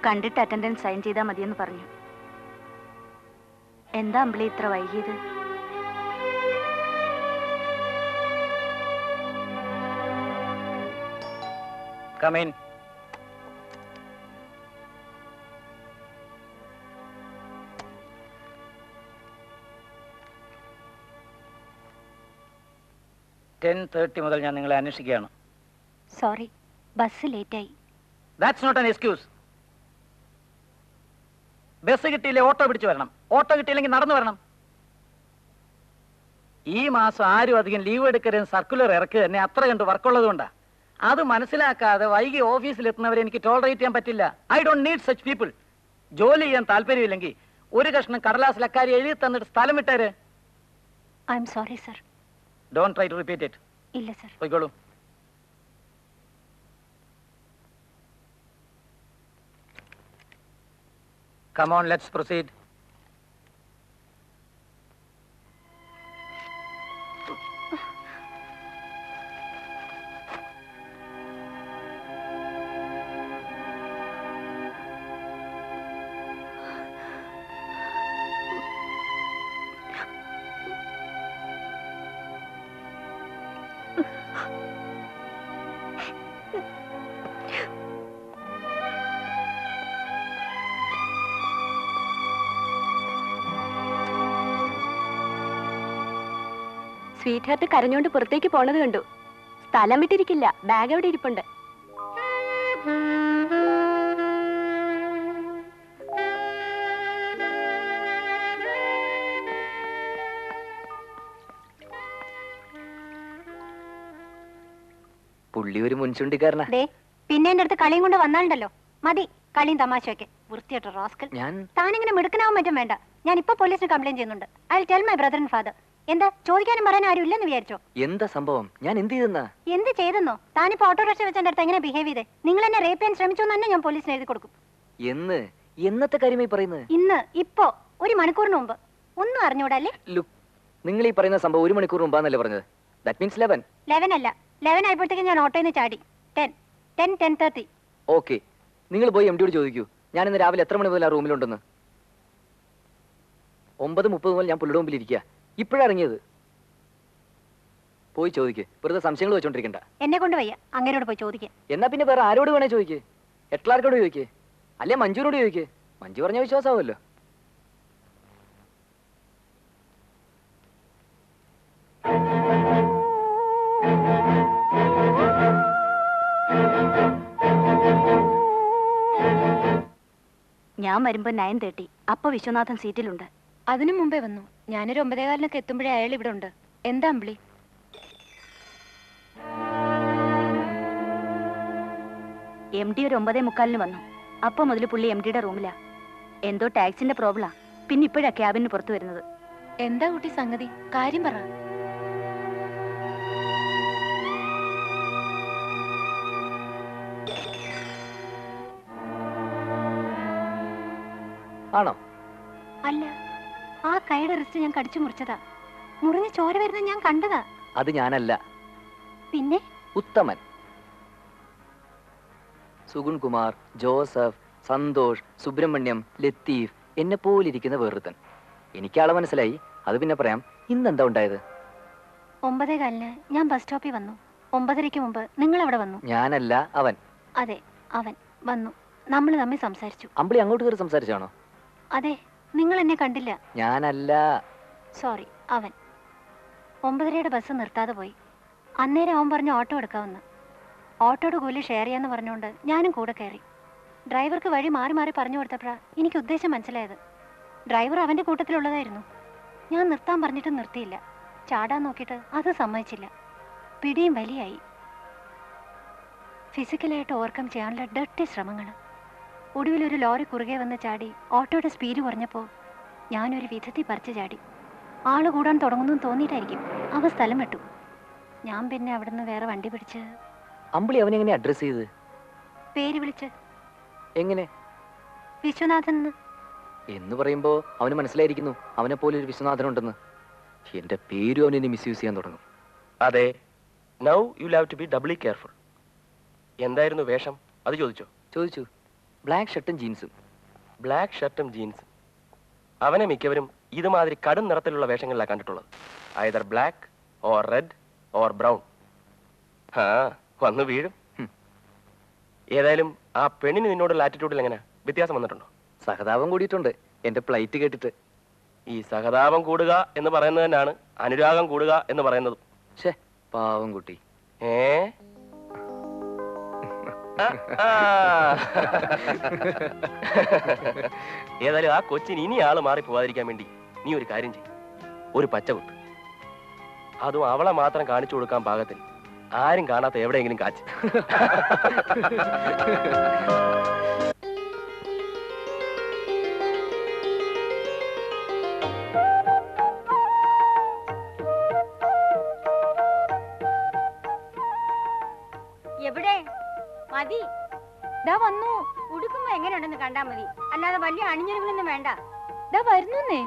കണ്ടിട്ട് attendance sign ചെയ്താൽ മതിയെന്ന് പറഞ്ഞു. എന്താ അമ്പിളി ഇത്ര വൈകിയത്? Come in. മുതൽ ഞാൻ നിങ്ങളെ അന്വേഷിക്കുകയാണ്. സോറി, ബസ് ലേറ്റായി. That's not an excuse. Bus കിട്ടിയില്ലേ ഓട്ടോ പിടിച്ചു വരണം, ഓട്ടോ കിട്ടിയില്ലെങ്കിൽ നടന്നു വരണം. ഈ മാസം ആരും അധികം ലീവ് എടുക്കരുതെന്ന് സർക്കുലർ ഇറക്കുക തന്നെ അത്ര കണ്ട് വർക്കുള്ളത് കൊണ്ടാ. അത് മനസ്സിലാക്കാതെ വൈകി ഓഫീസിലെത്തുന്നവരെ എനിക്ക് ടോളറേറ്റ് ചെയ്യാൻ പറ്റില്ല. I don't need such people. ജോലി ചെയ്യാൻ താല്പര്യമില്ലെങ്കിൽ ഒരു കഷ്ണം കടലാസിൽ അക്കാര്യം എഴുതി തന്നിട്ട് സ്ഥലം വിട്ടേര്. I am sorry sir. Don't try to repeat it. ഇല്ല സർ. പോയിക്കോളൂ. Come on, let's proceed. Sweetheart കരഞ്ഞോണ്ട് പുറത്തേക്ക് പോണത് കണ്ടു. സ്ഥലം വിട്ടിരിക്കില്ല, ബാഗ് അവിടെ ഇരിപ്പുണ്ട്. പുള്ളി ഒരു മുൻചുണ്ടിക്കാരനാ. പിന്നെ എന്റെ അടുത്ത് കളിയും കൊണ്ട് വന്നാലുണ്ടല്ലോ, മതി കളിയും തമാശയൊക്കെ. വൃത്തിയായിട്ടോ റാസ്കൽ. താനിങ്ങനെ മിടുക്കനാവും മറ്റും വേണ്ട. ഞാൻ ഇപ്പൊ പോലീസിന് കംപ്ലൈന്റ് ചെയ്യുന്നുണ്ട്. I will tell my brother and father. എന്താ ചോദിക്കാനും പറയാനും ആരും ഇല്ലെന്ന് വിചാരിച്ചോ? എന്താ സംഭവം? ഞാൻ എന്ത് ചെയ്തെന്നോ? താനിപ്പോ ഓട്ടോറിക്ഷ വെച്ച എന്റെ അടുത്ത് എങ്ങനെ ബിഹേവ് ചെയ്തേ? നിങ്ങൾ എന്നെ റേപ്പ് ചെയ്യാൻ ശ്രമിച്ചു തന്നെ ഞാൻ പോലീസിന് എഴുതി കൊടുക്കും. എന്നത്തെ കാര്യമായി പറയുന്നത്? ഇന്ന്, ഇപ്പോ, ഒരു മണിക്കൂറിന് മുമ്പ്. ഒന്നും അറിഞ്ഞൂടല്ലേ? നിങ്ങൾ ഈ പറയുന്ന സംഭവം ഒരു മണിക്കൂർ മുമ്പാന്നല്ലേ പറഞ്ഞത്? That means 11. 11 അല്ല, 11 ആയപ്പോഴത്തേക്കും ഞാൻ ഓട്ടോയിൽ നിന്ന് ചാടി. 10:30. ഓക്കെ, നിങ്ങൾ പോയി എംഡിയോട് ചോദിക്കൂ ഞാൻ ഇന്ന് രാവിലെ എത്ര മണി മുതൽ ആ റൂമിലുണ്ടെന്ന്. 9:30 മുതൽ ഞാൻ പുള്ളിയുടെ മുമ്പിൽ ഇരിക്കുക. ഇപ്പോഴാണ് ഇറങ്ങിയത്. പോയി ചോദിക്ക്, വെറുതെ സംശയങ്ങൾ വെച്ചോണ്ടിരിക്കണ്ട. എന്നെ കൊണ്ട് വയ്യ അങ്ങനോട് പോയി ചോദിക്കാൻ. എന്നാ പിന്നെ വേറെ ആരോട് വേണേ ചോദിക്ക്. എട്ലാർക്കോട് ചോദിക്ക്, അല്ലെ മഞ്ജുവിനോട് ചോദിക്ക്. മഞ്ജു പറഞ്ഞ വിശ്വാസമാവുമല്ലോ. ഞാൻ വരുമ്പോ 9:30. അപ്പൊ വിശ്വനാഥൻ സീറ്റിലുണ്ട്. അതിനു മുമ്പേ വന്നു. ഞാനൊരു 9:15 എത്തുമ്പോഴേ അയാൾ ഇവിടെ ഉണ്ട്. എന്താ അമ്പിളി? MD ഒരു 9:45 വന്നു. അപ്പൊ മുതൽ പുള്ളി MDയുടെ റൂമിലാ. എന്തോ ടാക്സിന്റെ പ്രോബ്ലാ. പിന്നെ ഇപ്പോഴാ ക്യാബിന് പുറത്തു വരുന്നത്. എന്താ കുട്ടി സംഗതി? കാര്യം പറ. ആണോ? അല്ല, ആ കൈയുടെ റിസ്റ്റ് ഞാൻ കടിച്ചു മുറിച്ചതാ. മുറിഞ്ഞ ചോര വരുന്നത് ഞാൻ കണ്ടതാ. അത് ഞാനല്ല. പിന്നെ? ഉത്തമൻ, സുഗുൺ കുമാർ, ജോസഫ്, സന്തോഷ്, സുബ്രഹ്മണ്യം, ലത്തീഫ്, എന്നെ പോലിരിക്കുന്ന വേറൊരുത്തൻ. എനിക്കാളെ മനസ്സിലായി. അത് പിന്നെ പറയാം. ഇന്നെന്താ ഉണ്ടായത്? 9:15 ഞാൻ ബസ് സ്റ്റോപ്പിൽ വന്നു. 9:30 മുമ്പ് നിങ്ങൾ അവിടെ വന്നു. ഞാനല്ല, അവൻ. അതെ, അവൻ വന്നു. നമ്മൾ തമ്മിൽ സംസാരിച്ചു. അമ്പിളി അങ്ങോട്ട് കയറി സംസാരിച്ചാണോ? അതെ, നിങ്ങൾ എന്നെ കണ്ടില്ല. ഞാനല്ല. സോറി, അവൻ. 9:30 ബസ് നിർത്താതെ പോയി. അന്നേരം അവൻ പറഞ്ഞു ഓട്ടോ എടുക്കാമെന്ന്. ഓട്ടോയുടെ കൂലി ഷെയർ ചെയ്യാന്ന് പറഞ്ഞുകൊണ്ട് ഞാനും കൂടെ കയറി. ഡ്രൈവർക്ക് വഴി മാറി മാറി പറഞ്ഞു കൊടുത്തപ്പോഴാണ് എനിക്ക് ഉദ്ദേശം മനസ്സിലായത്. ഡ്രൈവർ അവൻ്റെ കൂട്ടത്തിലുള്ളതായിരുന്നു. ഞാൻ നിർത്താൻ പറഞ്ഞിട്ട് നിർത്തിയില്ല. ചാടാൻ നോക്കിയിട്ട് അത് സമ്മതിച്ചില്ല. പിടിയും വലിയായി. ഫിസിക്കലായിട്ട് ഓവർകം ചെയ്യാനുള്ള ഡർട്ടി ശ്രമങ്ങൾ. ഒടുവിൽ ഒരു ലോറി കുറുകെ വന്ന് ചാടി ഓട്ടോയുടെ സ്പീഡ് കുറഞ്ഞപ്പോൾ ഞാനൊരു വിധത്തിൽ പറിച്ചു ചാടി. ആള് കൂടാൻ തുടങ്ങുന്നു തോന്നിയിട്ടായിരിക്കും അവ സ്ഥലം വിട്ടു. ഞാൻ പിന്നെ അവിടുന്ന് വേറെ വണ്ടി പിടിച്ച്. അമ്പിളി അവനെങ്ങനെ അഡ്രസ് ചെയ്ത്? പേര് വിളിച്ച്. എങ്ങനെ? വിശ്വനാഥൻ എന്ന് പറയുമ്പോ അവന് മനസ്സിലായിരിക്കുന്നു അവനെ പോലെ ഒരു വിശ്വനാഥനുണ്ടെന്ന്. എന്റെ പേരും അവനെ മിസ്യൂസ് ചെയ്യാൻ തുടങ്ങും. അതെ, now you have to be doubly careful. എന്തായിരുന്നു വേഷം? അത് ചോദിച്ചോ? ചോദിച്ചു. ബ്ലാക്ക് ഷർട്ടും ജീൻസും. ബ്ലാക്ക് ഷർട്ടും ജീൻസും. അവനെ മിക്കവരും ഇതുമാതിരി കടും നിറത്തിലുള്ള വേഷങ്ങളിലാണ് കണ്ടിട്ടുള്ളത്. Either black or red or brown. ആ വന്നു വീഴും. ഏതായാലും ആ പെണ്ണിന് നിന്നോടുള്ള ആറ്റിറ്റ്യൂഡിൽ എങ്ങനെ വ്യത്യാസം വന്നിട്ടുണ്ടോ? സഹതാപം കൂടിയിട്ടുണ്ട് എന്റെ പ്ലൈറ്റ് കേട്ടിട്ട്. ഈ സഹതാപം കൂടുക എന്ന് പറയുന്നത് തന്നെയാണ് അനുരാഗം കൂടുക എന്ന് പറയുന്നത്. ഷേ പാവം കുട്ടി. ഏ ഏതായാലും ആ കൊച്ചിന് ഇനി ആള് മാറി പോവാതിരിക്കാൻ വേണ്ടി നീ ഒരു കാര്യം ചെയ്യും. ഒരു പച്ചകുത്ത്. അതും അവളെ മാത്രം കാണിച്ചു കൊടുക്കാൻ പാകത്തിൽ ആരും കാണാത്ത എവിടെയെങ്കിലും കാച്ച്. എവിടെ മതി ദാ വന്നു. ഉടുക്കുമ്പോ എങ്ങനെയുണ്ടെന്ന് കണ്ടാ മതി, അല്ലാതെ വലിയ അണിഞ്ഞൊരുങ്ങൊന്നും വേണ്ട. ദാ വരുന്നേ.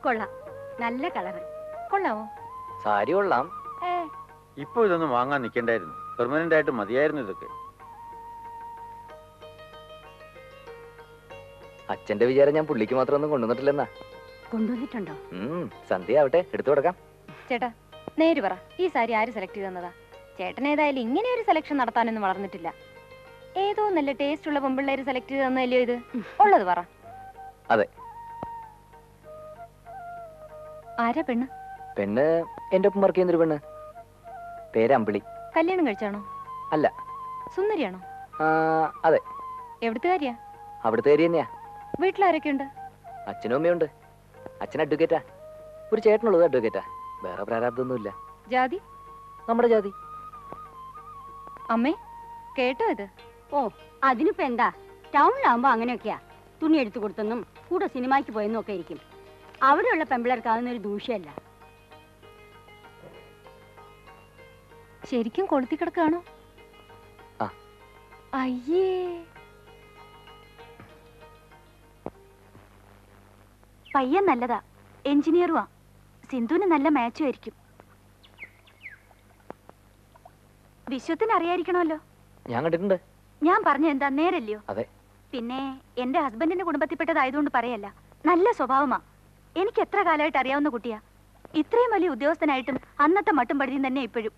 കൊള്ളാം, നല്ല കളറ്. കൊള്ളാമോ? സാരി കൊള്ളാം. ഇപ്പൊ ഇതൊന്നും വാങ്ങാൻ നിൽക്കണ്ടായിരുന്നു, പെർമനന്റ് ആയിട്ട് മതിയായിരുന്നു ഇതൊക്കെ. അച്ഛന്റെ വിചാരം ഞാൻ പുള്ളിക്ക് മാത്രം ഒന്നും കൊണ്ടുവന്നിട്ടില്ലെന്നാ. കൊണ്ടുവന്നിട്ടുണ്ടോ? സന്ധ്യ ആവട്ടെ, എടുത്തു കൊടുക്കാം. ചേട്ടാ നേര് പറ, ഈ സാരി ആര് സെലക്ട് ചെയ്ത് തന്നതാ? ചേട്ടൻ ഏതായാലും ഇങ്ങനെ ഒരു സെലക്ഷൻ നടത്താനൊന്നും വളർന്നിട്ടില്ല. ഏതോ നല്ല ടേസ്റ്റ് ഉള്ള പെമ്പിള്ളേര് സെലക്ട് ചെയ്ത് തന്നല്ലോ ഇത്. ഉള്ളത് പറ. അതെ. ആരാ പെണ്ണ്? പെണ്ണ് എന്റെ ഒപ്പം വർക്ക് ചെയ്യുന്നൊരു പെണ്ണ്. പേര് അമ്പിളി. കല്യാണം കഴിച്ചാണോ? അല്ല. സുന്ദരിയാണോ? അതെ. എവിടുത്തെ കാര്യ? അവിടുത്തെ ഏരിയ തന്നെയാ. വീട്ടിലാരൊക്കെ ഉണ്ട്? അച്ഛനും അമ്മയുണ്ട്. അച്ഛൻ അഡ്വക്കേറ്റാ. ഒരു ചേട്ടനുള്ളത് അഡ്വക്കേറ്റാ. വേറെ പ്രാരാബ്ദമൊന്നുമില്ല. ജാതി? നമ്മുടെ ജാതി. അമ്മേ കേട്ടോ ഇത്? ഓ അതിനിപ്പോ എന്താ, ടൗണിലാവുമ്പോ അങ്ങനെയൊക്കെയാ. തുണി എടുത്തു കൊടുത്തെന്നും കൂടെ സിനിമയ്ക്ക് പോയെന്നും ഒക്കെ ഇരിക്കും. അവിടെയുള്ള പെമ്പിളർക്ക് അതൊന്നൊരു ദൂഷ്യമല്ല. ശരിക്കും കൊളുത്തി കിടക്കാണോ? അയ്യേ, പയ്യൻ നല്ലതാ, എഞ്ചിനീയറുവാ. സിന്ധുവിന് നല്ല മാച്ചും ആയിരിക്കും. വിശ്വത്തിന് അറിയായിരിക്കണമല്ലോ. ഞാൻ കണ്ടിട്ടുണ്ട്. ഞാൻ പറഞ്ഞ എന്താ നേരല്ലയോ? അതെ. പിന്നെ എന്റെ ഹസ്ബൻഡിന്റെ കുടുംബത്തിൽപ്പെട്ടതായതുകൊണ്ട് പറയല്ല, നല്ല സ്വഭാവമാ. എനിക്ക് എത്ര കാലമായിട്ട് അറിയാവുന്ന കുട്ടിയാ. ഇത്രയും വലിയ ഉദ്യോഗസ്ഥനായിട്ടും അന്നത്തെ മട്ടും പഴുതിയും തന്നെ ഇപ്പോഴും.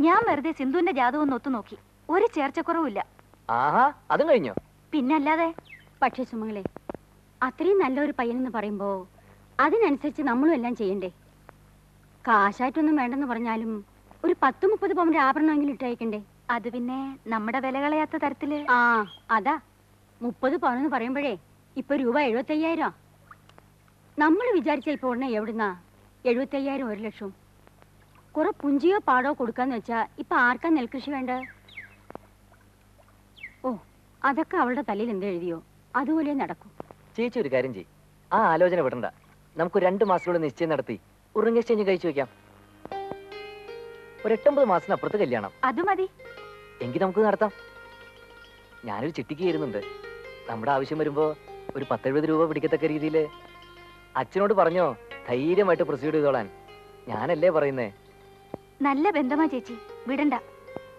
ഞാൻ വെറുതെ സിന്ധുവിന്റെ ജാതകം ഒന്ന് ഒത്തു നോക്കി, ഒരു ചേർച്ചക്കുറവില്ല. ആഹാ, അതും കഴിഞ്ഞോ? പിന്നല്ലാതെ. പക്ഷേ സുമങ്ങളെ, അത്രയും നല്ലൊരു പയ്യനെന്ന് പറയുമ്പോ അതിനനുസരിച്ച് നമ്മളും എല്ലാം ചെയ്യണ്ടേ? കാശായിട്ടൊന്നും വേണ്ടെന്ന് പറഞ്ഞാലും ഒരു 10-30 പവന്റെ ആഭരണമെങ്കിലും ഇട്ടയക്കണ്ടേ? അത് പിന്നെ നമ്മുടെ വില കളയാത്ത തരത്തില്. ആ അതാ 30 പവനെന്ന് പറയുമ്പോഴേ ഇപ്പൊ രൂപ 75,000. നമ്മൾ വിചാരിച്ച ഇപ്പൊ ഉടനെ എവിടുന്നാ 75,000 1 ലക്ഷം? കുറെ പുഞ്ചിയോ പാടോ കൊടുക്കാന്ന് വെച്ചാ ഇപ്പൊ ആർക്കാ നെൽകൃഷി വേണ്ട? ഓ അതൊക്കെ അവളുടെ തലയിൽ എന്തെഴുതിയോ അതുപോലെ നടക്കും. ചേച്ചി ഒരു കാര്യം ചെയ്യും, ആ ആലോചന വിടണ്ട. നമുക്ക് 2 മാസത്തിലൂടെ നിശ്ചയം നടത്തി ഉറുങ്ങ എക്സ്ചേഞ്ച് കഴിച്ചു വെക്കാം. ഒരു 8-9 മാസത്തിനപ്പുറത്ത് കല്യാണം. അത് മതി. എങ്കിൽ നമുക്ക് നടത്താം. ഞാനൊരു ചിട്ടിക്ക് ചേരുന്നുണ്ട്. നമ്മുടെ ആവശ്യം വരുമ്പോ ഒരു 10-70 രൂപ പിടിക്കത്തക്ക രീതിയിൽ. അച്ഛനോട് പറഞ്ഞോ ധൈര്യമായിട്ട് പ്രൊസീഡ് ചെയ്തോളാൻ. ഞാനല്ലേ പറയുന്നേ. നല്ല ബന്ധമാ ചേച്ചി, വിടണ്ട.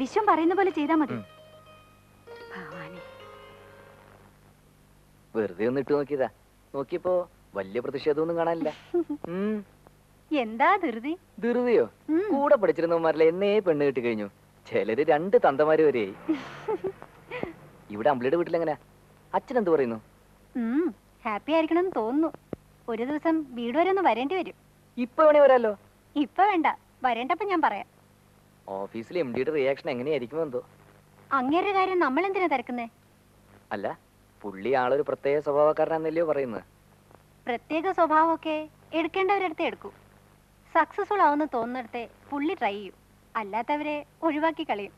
വിശ്വം പറയുന്ന പോലെ ചെയ്താ മതി. വെറുതെ ഒന്ന് ഇട്ട് നോക്കിയതാ. നോക്കിയപ്പോ വലിയ പ്രതിഷേധമൊന്നും കാണാനില്ല. എന്താ ധൃതി? ധൃതിയോ? കൂടെ പഠിച്ചിരുന്നവന്മാരിലെ എന്നേ പെണ്ണ് കിട്ടി കഴിഞ്ഞു. ചിലര് 2 തന്തമാര് വരെയായി. ഇവിടെ അമ്പിളിയുടെ വീട്ടിലെങ്ങനെയാ? അച്ഛൻ എന്ത് പറയുന്നു? ഹാപ്പി ആയിരിക്കണമെന്ന് തോന്നുന്നു. ഒരു ദിവസം വീട് വരെ ഒന്ന് വരേണ്ടി വരും. ഇപ്പൊ വേണേ വരാലോ. ഇപ്പൊ വേണ്ട, വരേണ്ടപ്പോ ഞാൻ പറയാം. ഓഫീസിൽ എംഡിയുടെ റിയാക്ഷൻ എങ്ങനെയായിരിക്കുമോ എന്തോ. അങ്ങേരുടെ കാര്യം നമ്മൾ എന്തിനാ തിരക്കുന്നേ? അല്ല, പുള്ളി ആളൊരു പ്രത്യേക സ്വഭാവക്കാരനാന്നല്ലയോ പറയുന്നത്. പ്രത്യേക സ്വഭാവമൊക്കെ എടുക്കേണ്ടവരടുത്തേ എടുക്കൂ. സക്സസ്ഫുൾ ആവുന്ന തോന്നുന്നിടത്തെ പുള്ളി ട്രൈ ചെയ്യൂ. അല്ലാത്തവരെ ഒഴിവാക്കി കളയും.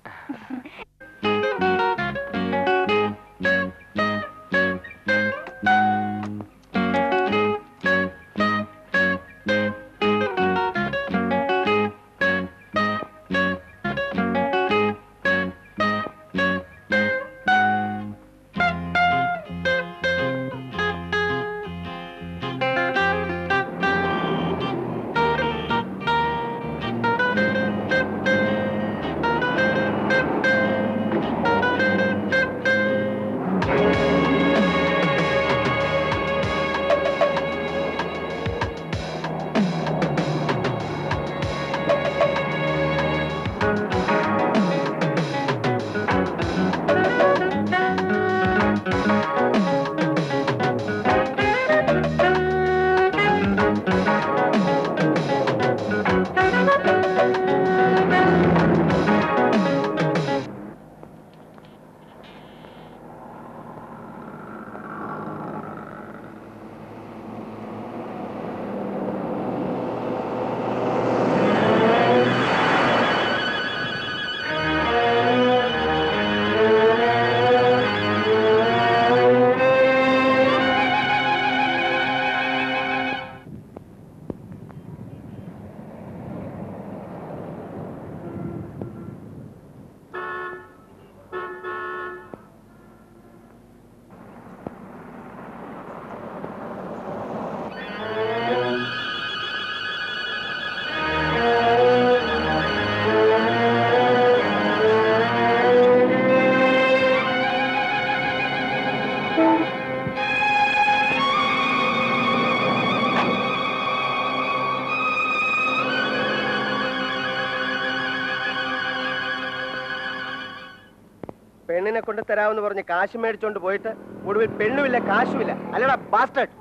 പെണ്ണിനെ കൊണ്ട് തരാമെന്ന് പറഞ്ഞ് കാശ് മേടിച്ചോണ്ട് പോയിട്ട് ഒടുവിൽ പെണ്ണുമില്ല കാശുമില്ല. അല്ലടാ ബാസ്റ്റേഡ്.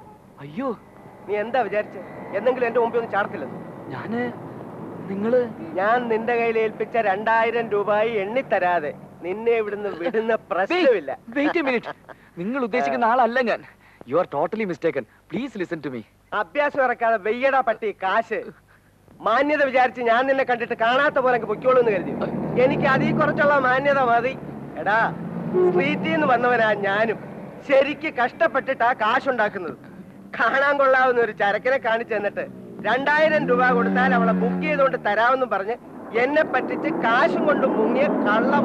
അയ്യോ, നീ എന്താ വിചാരിച്ചേ? എന്തെങ്കിലും എന്റെ മുമ്പിൽ ഒന്ന് ചാടത്തില്ലെന്ന്? ഞാൻ നിന്റെ കയ്യിൽ ഏൽപ്പിച്ച 2000 രൂപയായി എണ്ണിത്തരാതെ നിന്നെ ഇവിടുന്ന് വിടുന്ന പ്രശ്നമില്ല. നിങ്ങൾ ഉദ്ദേശിക്കുന്ന ആളല്ല ഞാൻ. You are totally mistaken. Please listen to me. അഭ്യാസം ഇറക്കാതെ വെയ്യടാ പട്ടി കാശ്. മാന്യത വിചാരിച്ച് ഞാൻ നിന്നെ കണ്ടിട്ട് കാണാത്ത പോലെ പൊയ്ക്കോളൂ എന്ന് കരുതി. എനിക്ക് അതിൽ കുറച്ചുള്ള മാന്യത മതി. എടാ, സ്ട്രീറ്റിൽ നിന്ന് വന്നവനാ ഞാനും. ശരിക്ക് കഷ്ടപ്പെട്ടിട്ടാ കാശുണ്ടാക്കുന്നത്. കാണാൻ കൊള്ളാവുന്ന ഒരു ചരക്കിനെ കാണിച്ചു തന്നിട്ട് 2000 രൂപ കൊടുത്താൽ അവളെ ബുക്ക് ചെയ്തുകൊണ്ട് തരാമെന്നും പറഞ്ഞ് എന്നെ പറ്റിച്ച് കാശും കൊണ്ട് മുങ്ങിയ കള്ളം.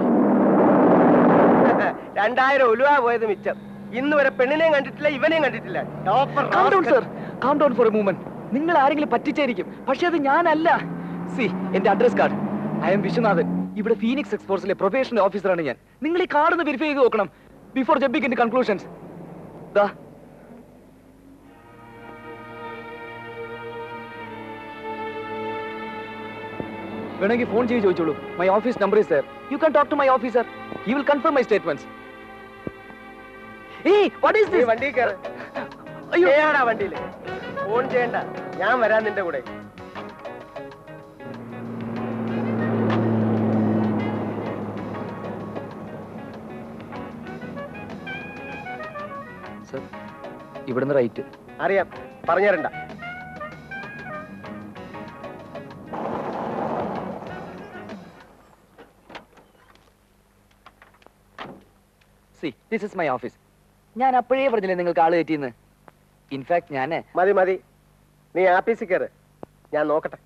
2000 ഉലുവ പോയത് മിച്ചം. ഇന്ന് വരെ പെണ്ണിനെയും കണ്ടിട്ടില്ല, ഇവനെയും കണ്ടിട്ടില്ല. നിങ്ങൾ ആരെങ്കിലും പറ്റിച്ചായിരിക്കും, പക്ഷെ അത് ഞാനല്ല. സി, എന്റെ address card. I M Viswanathan. ഇവിടെ ഫീനിക്സ് എക്സ്പോർട്സിലെ പ്രൊഫഷണൽ ഓഫീസറാണ് ഞാൻ. നിങ്ങൾ ഈ കാർഡ് ഒന്ന് വെരിഫൈ ചെയ്ത് നോക്കണം ബിഫോർ ജമ്പിങ് ഇൻ കൺക്ലൂഷൻസ്. വേണമെങ്കിൽ ഫോൺ ചെയ്ത് ചോദിച്ചോളൂ. My office number is there. You can talk to my officer. He will confirm my statements. What is this? വണ്ടി കയറ്. അയ്യോടാ വണ്ടിയിൽ. ഫോൺ ചെയ്യണ്ട, ഞാൻ വരാൻ നിന്റെ കൂടെ. സർ, ഇവിടുന്ന് റൈറ്റ്. അറിയാം, പറഞ്ഞുതരണ്ട. See, this is my office. ഞാൻ അപ്പോഴേ പറഞ്ഞില്ലേ നിങ്ങൾക്ക് ആള് കയറ്റിയെന്ന്. ഇൻഫാക്ട് ഞാൻ മതി മതി, നീ ആഫീസിൽ കയറ്, ഞാൻ നോക്കട്ടെ.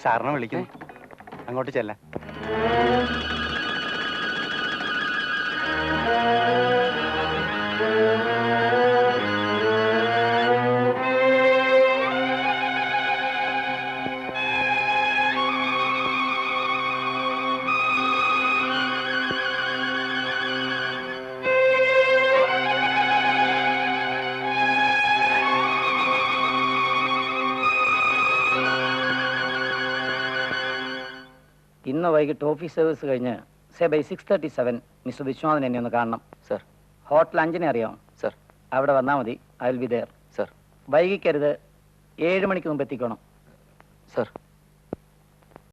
സാറിനെ വിളിക്കുന്നു, അങ്ങോട്ട് ചെല്ലാം. ഇന്ന് വൈകിട്ട് ഓഫീസ് സർവീസ് കഴിഞ്ഞ് ബൈ 6:37 മിസ്റ്റർ വിശ്വനാഥൻ എന്നെ ഒന്ന് കാണണം. സർ. ഹോട്ടൽ 5-നെ അറിയാം സർ. അവിടെ വന്നാൽ മതി. I will be there. Sir. വൈകിക്കരുത്, 7 മണിക്ക് മുമ്പ് എത്തിക്കണം. സർ.